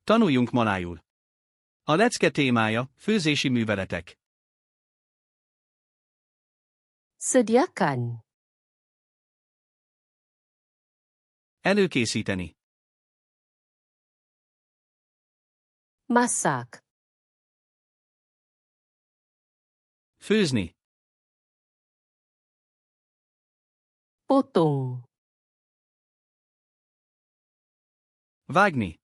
Tanuljunk malájul. A lecke témája, főzési műveletek. Sediakan. Előkészíteni. Masak. Főzni. Potong. Vágni.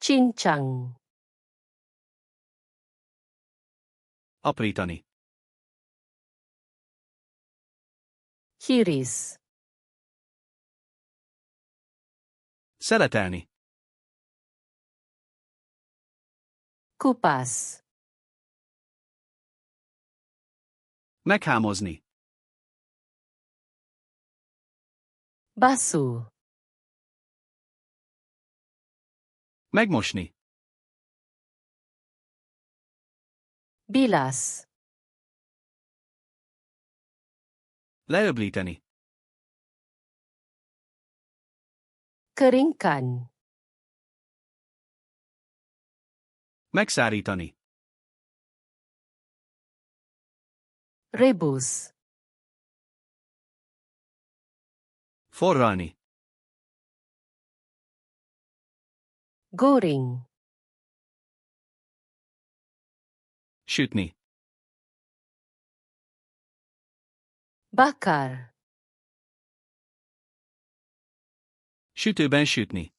Cincang. Aprítani. Hiris. Szeletelni. Kupas. Meghámozni. Basuh. Megmosni. Bilas. Leöblíteni. Keringkan. Megszárítani. Rebus. Forralni. Goreng. Sütni. Bakar. Sütőben sütni.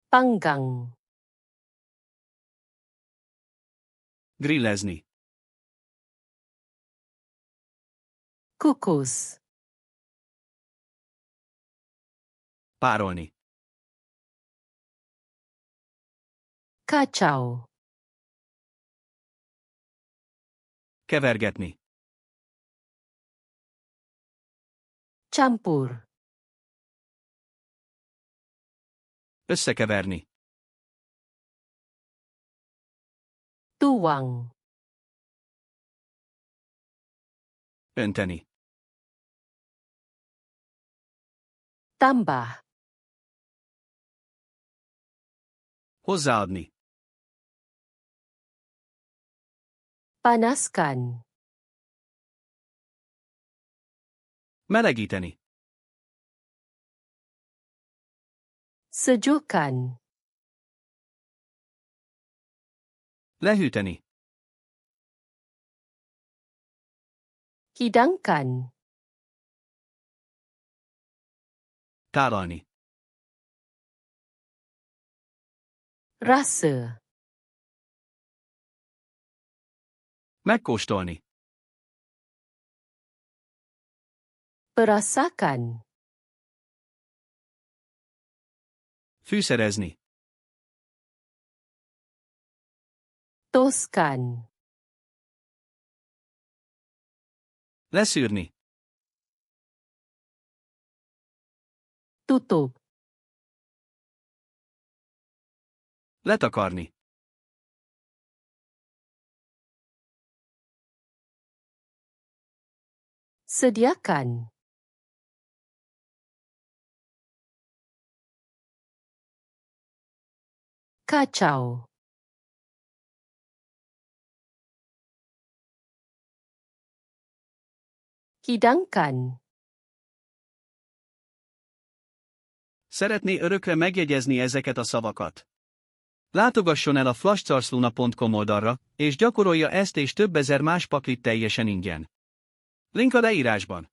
Panggang. Grillezni. Kukus. Párolni. Kacau. Kevergetni. Campur. Összekeverni. Tuang. Önteni. Tambah. Hozzáadni. Panaskan. Melegíteni. Sejukkan. Lehűteni. Hidangkan. Tálalni. Rasa. Megkóstolni. Perasakan. Fűszerezni. Toskan. Leszűrni. Tutup. Letakarni. Sediakan. Kacau. Hidangkan. Szeretné örökre megjegyezni ezeket a szavakat? Látogasson el a flashcarsluna.com oldalra, és gyakorolja ezt és több ezer más paklit teljesen ingyen. Link a leírásban.